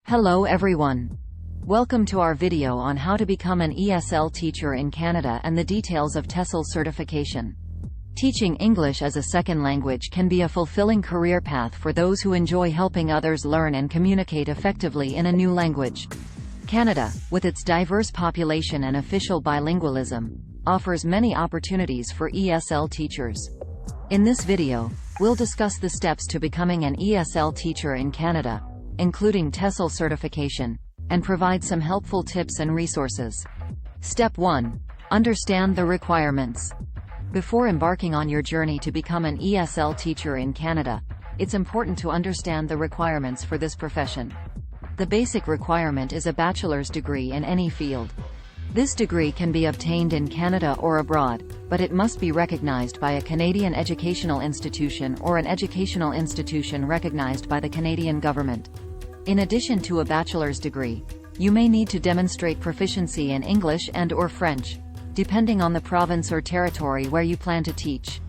Hello everyone. Welcome to our video on how to become an ESL teacher in Canada and the details of TESL certification. Teaching English as a second language can be a fulfilling career path for those who enjoy helping others learn and communicate effectively in a new language. Canada, with its diverse population and official bilingualism, offers many opportunities for ESL teachers. In this video, we'll discuss the steps to becoming an ESL teacher in Canada, including TESL certification, and provide some helpful tips and resources. Step 1. Understand the requirements. Before embarking on your journey to become an ESL teacher in Canada, it's important to understand the requirements for this profession. The basic requirement is a bachelor's degree in any field. This degree can be obtained in Canada or abroad, but it must be recognized by a Canadian educational institution or an educational institution recognized by the Canadian government. In addition to a bachelor's degree, you may need to demonstrate proficiency in English and/or French, depending on the province or territory where you plan to teach.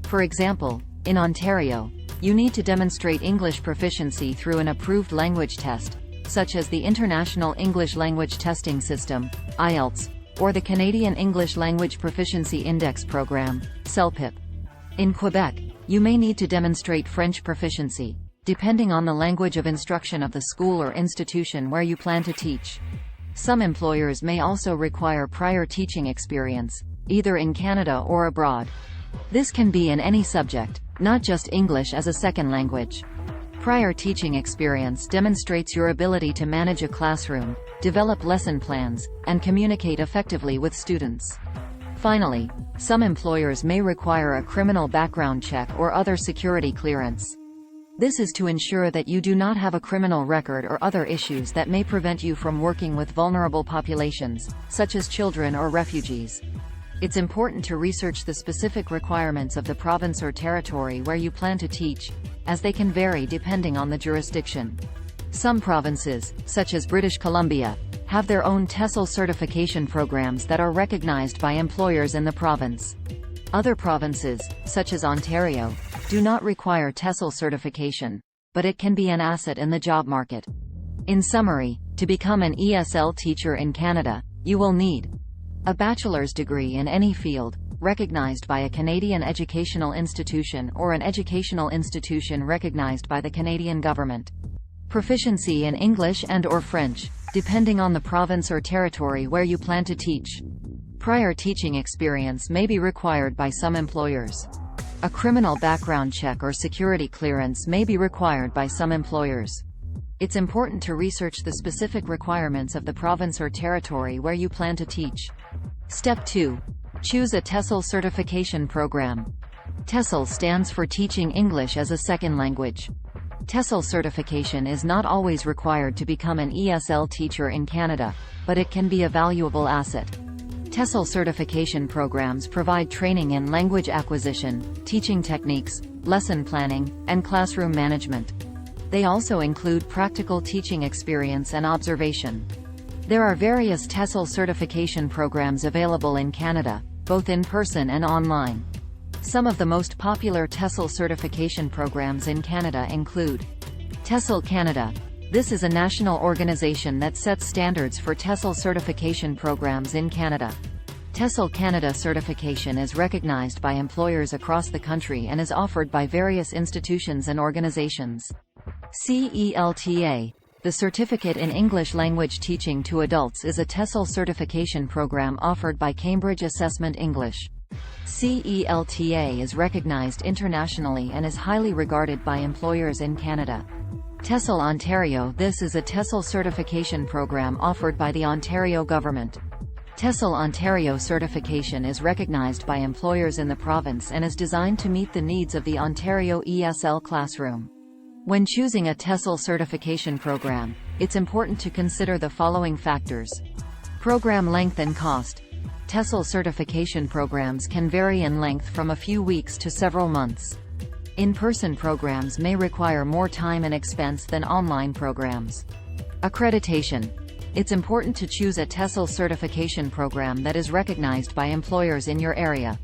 For example, in Ontario, you need to demonstrate English proficiency through an approved language test, such as the International English Language Testing System, IELTS, or the Canadian English Language Proficiency Index Program, CELPIP. In Quebec, you may need to demonstrate French proficiency, depending on the language of instruction of the school or institution where you plan to teach. Some employers may also require prior teaching experience, either in Canada or abroad. This can be in any subject, not just English as a second language. Prior teaching experience demonstrates your ability to manage a classroom, develop lesson plans, and communicate effectively with students. Finally, some employers may require a criminal background check or other security clearance. This is to ensure that you do not have a criminal record or other issues that may prevent you from working with vulnerable populations, such as children or refugees. It's important to research the specific requirements of the province or territory where you plan to teach, as they can vary depending on the jurisdiction. Some provinces, such as British Columbia, have their own TESL certification programs that are recognized by employers in the province. Other provinces, such as Ontario, do not require TESL certification, but it can be an asset in the job market. In summary, to become an ESL teacher in Canada, you will need a bachelor's degree in any field, recognized by a Canadian educational institution or an educational institution recognized by the Canadian government. Proficiency in English and/or French, depending on the province or territory where you plan to teach. Prior teaching experience may be required by some employers. A criminal background check or security clearance may be required by some employers. It's important to research the specific requirements of the province or territory where you plan to teach. Step 2. Choose a TESL certification program. TESL stands for Teaching English as a Second Language. TESL certification is not always required to become an ESL teacher in Canada, but it can be a valuable asset. TESL certification programs provide training in language acquisition, teaching techniques, lesson planning, and classroom management. They also include practical teaching experience and observation. There are various TESL certification programs available in Canada, both in person and online. Some of the most popular TESL certification programs in Canada include TESL Canada. This is a national organization that sets standards for TESL certification programs in Canada. TESL Canada certification is recognized by employers across the country and is offered by various institutions and organizations. CELTA. The Certificate in English Language Teaching to Adults is a TESL certification program offered by Cambridge Assessment English. CELTA is recognized internationally and is highly regarded by employers in Canada. TESL Ontario. This is a TESL certification program offered by the Ontario government. TESL Ontario certification is recognized by employers in the province and is designed to meet the needs of the Ontario ESL classroom. When choosing a TESL certification program, it's important to consider the following factors. Program length and cost. TESL certification programs can vary in length from a few weeks to several months. In-person programs may require more time and expense than online programs. Accreditation. It's important to choose a TESL certification program that is recognized by employers in your area.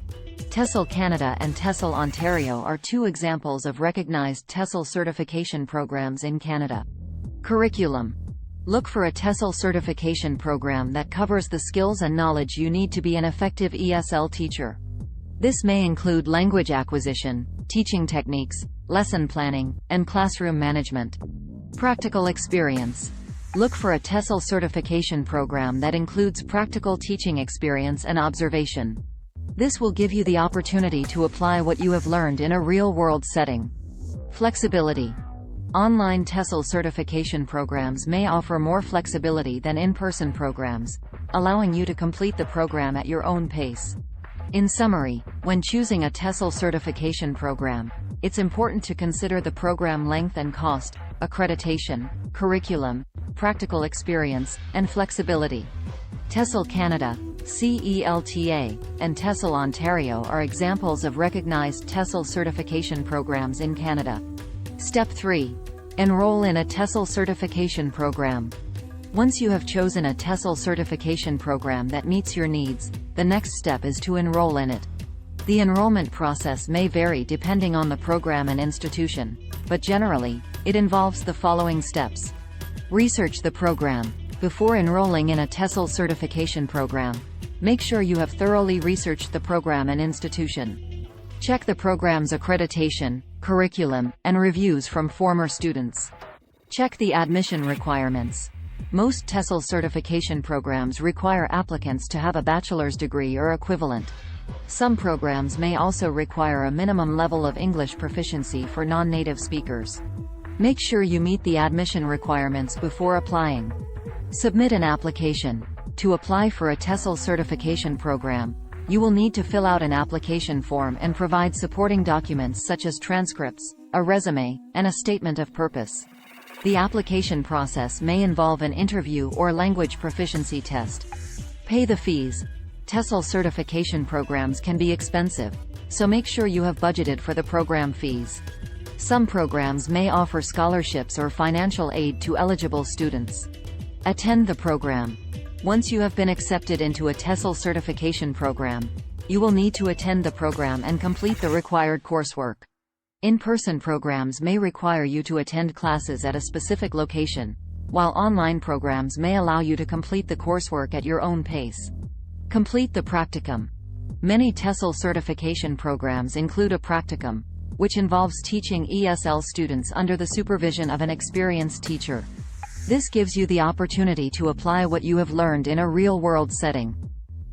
TESL Canada and TESL Ontario are two examples of recognized TESL certification programs in Canada. Curriculum. Look for a TESL certification program that covers the skills and knowledge you need to be an effective ESL teacher. This may include language acquisition, teaching techniques, lesson planning, and classroom management. Practical experience. Look for a TESL certification program that includes practical teaching experience and observation. This will give you the opportunity to apply what you have learned in a real-world setting. Flexibility. Online TESL certification programs may offer more flexibility than in-person programs, allowing you to complete the program at your own pace. In summary, when choosing a TESL certification program, it's important to consider the program length and cost, accreditation, curriculum, practical experience, and flexibility. TESL Canada, CELTA, and TESL Ontario are examples of recognized TESL certification programs in Canada. Step 3. Enroll in a TESL certification program. Once you have chosen a TESL certification program that meets your needs, the next step is to enroll in it. The enrollment process may vary depending on the program and institution, but generally, it involves the following steps. Research the program. Before enrolling in a TESL certification program, make sure you have thoroughly researched the program and institution. Check the program's accreditation, curriculum, and reviews from former students. Check the admission requirements. Most TESL certification programs require applicants to have a bachelor's degree or equivalent. Some programs may also require a minimum level of English proficiency for non-native speakers. Make sure you meet the admission requirements before applying. Submit an application. To apply for a TESL certification program, you will need to fill out an application form and provide supporting documents such as transcripts, a resume, and a statement of purpose. The application process may involve an interview or language proficiency test. Pay the fees. TESL certification programs can be expensive, so make sure you have budgeted for the program fees. Some programs may offer scholarships or financial aid to eligible students. Attend the program. Once you have been accepted into a TESL certification program, you will need to attend the program and complete the required coursework. In-person programs may require you to attend classes at a specific location, while online programs may allow you to complete the coursework at your own pace. Complete the practicum. Many TESL certification programs include a practicum, which involves teaching ESL students under the supervision of an experienced teacher. This gives you the opportunity to apply what you have learned in a real-world setting.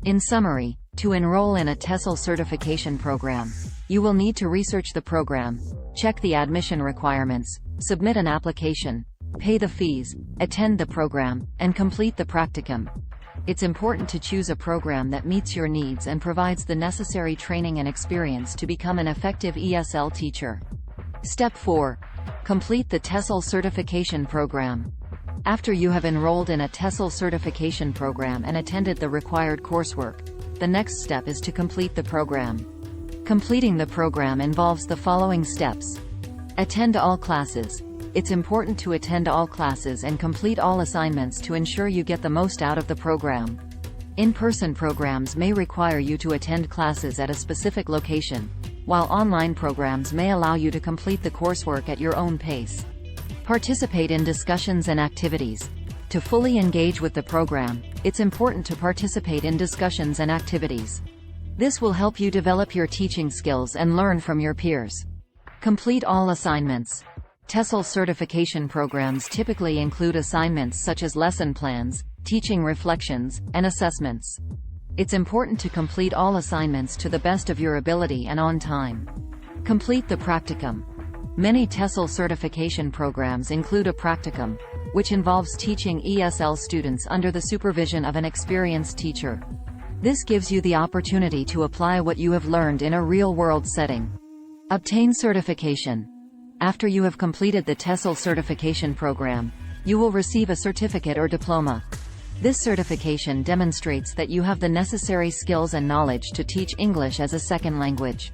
In summary, to enroll in a TESL certification program, you will need to research the program, check the admission requirements, submit an application, pay the fees, attend the program, and complete the practicum. It's important to choose a program that meets your needs and provides the necessary training and experience to become an effective ESL teacher. Step 4. Complete the TESL certification program. After you have enrolled in a TESL certification program and attended the required coursework, the next step is to complete the program. Completing the program involves the following steps. Attend all classes. It's important to attend all classes and complete all assignments to ensure you get the most out of the program. In-person programs may require you to attend classes at a specific location, while online programs may allow you to complete the coursework at your own pace. Participate in discussions and activities. To fully engage with the program, it's important to participate in discussions and activities. This will help you develop your teaching skills and learn from your peers. Complete all assignments. TESL certification programs typically include assignments such as lesson plans, teaching reflections, and assessments. It's important to complete all assignments to the best of your ability and on time. Complete the practicum. Many TESL certification programs include a practicum, which involves teaching ESL students under the supervision of an experienced teacher. This gives you the opportunity to apply what you have learned in a real-world setting. Obtain certification. After you have completed the TESL certification program, you will receive a certificate or diploma. This certification demonstrates that you have the necessary skills and knowledge to teach English as a second language.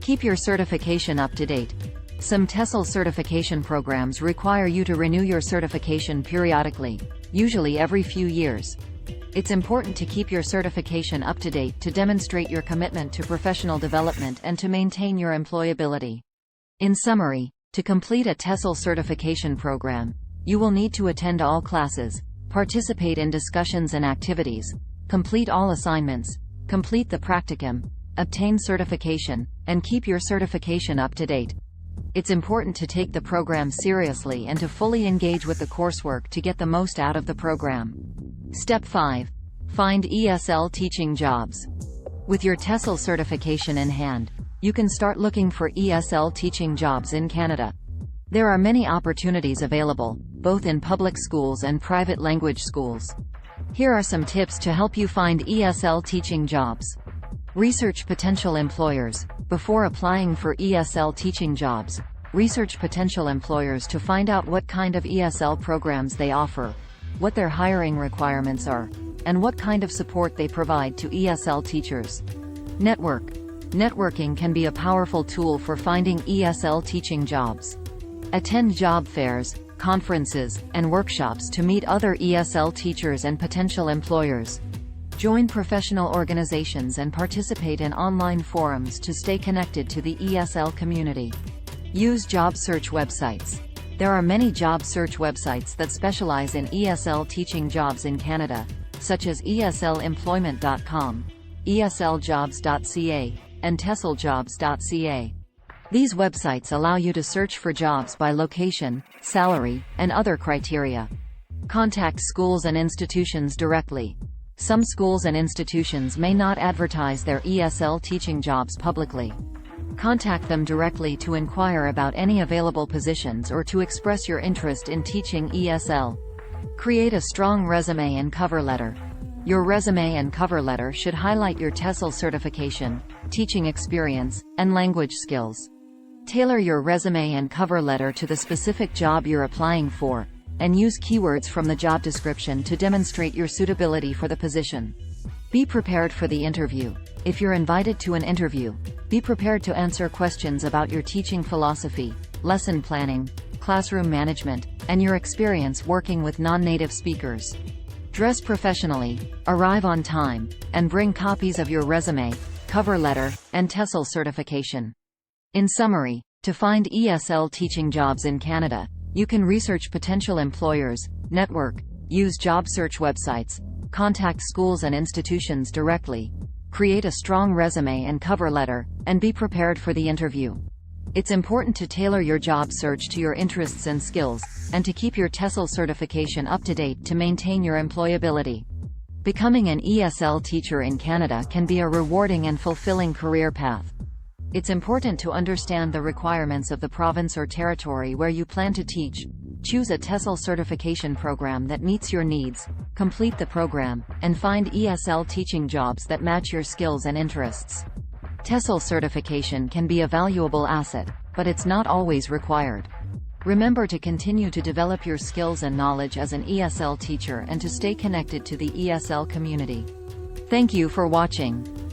Keep your certification up to date. Some TESL certification programs require you to renew your certification periodically, usually every few years. It's important to keep your certification up to date to demonstrate your commitment to professional development and to maintain your employability. In summary, to complete a TESL certification program, You will need to attend all classes, participate in discussions and activities, complete all assignments, complete the practicum, obtain certification, and keep your certification up to date. It's important to take the program seriously and to fully engage with the coursework to get the most out of the program. Step 5. Find ESL teaching jobs. With your TESL certification in hand, you can start looking for ESL teaching jobs in Canada. There are many opportunities available, both in public schools and private language schools. Here are some tips to help you find ESL teaching jobs. Research potential employers. Before applying for ESL teaching jobs, research potential employers to find out what kind of ESL programs they offer, what their hiring requirements are, and what kind of support they provide to ESL teachers. Network. Networking can be a powerful tool for finding ESL teaching jobs. Attend job fairs, conferences, and workshops to meet other ESL teachers and potential employers. Join professional organizations and participate in online forums to stay connected to the ESL community. Use job search websites. There are many job search websites that specialize in ESL teaching jobs in Canada, such as eslemployment.com, esljobs.ca, and tesljobs.ca. These websites allow you to search for jobs by location, salary, and other criteria. Contact schools and institutions directly. Some schools and institutions may not advertise their ESL teaching jobs publicly. Contact them directly to inquire about any available positions or to express your interest in teaching ESL. Create a strong resume and cover letter. Your resume and cover letter should highlight your TESL certification, teaching experience, and language skills. Tailor your resume and cover letter to the specific job you're applying for, and use keywords from the job description to demonstrate your suitability for the position. Be prepared for the interview. If you're invited to an interview, be prepared to answer questions about your teaching philosophy, lesson planning, classroom management, and your experience working with non-native speakers. Dress professionally, arrive on time, and bring copies of your resume, cover letter, and TESL certification. In summary, to find ESL teaching jobs in Canada, you can research potential employers, network, use job search websites, contact schools and institutions directly, create a strong resume and cover letter, and be prepared for the interview. It's important to tailor your job search to your interests and skills, and to keep your TESL certification up to date to maintain your employability. Becoming an ESL teacher in Canada can be a rewarding and fulfilling career path. It's important to understand the requirements of the province or territory where you plan to teach. Choose a TESL certification program that meets your needs, complete the program, and find ESL teaching jobs that match your skills and interests. TESL certification can be a valuable asset, but it's not always required. Remember to continue to develop your skills and knowledge as an ESL teacher and to stay connected to the ESL community. Thank you for watching.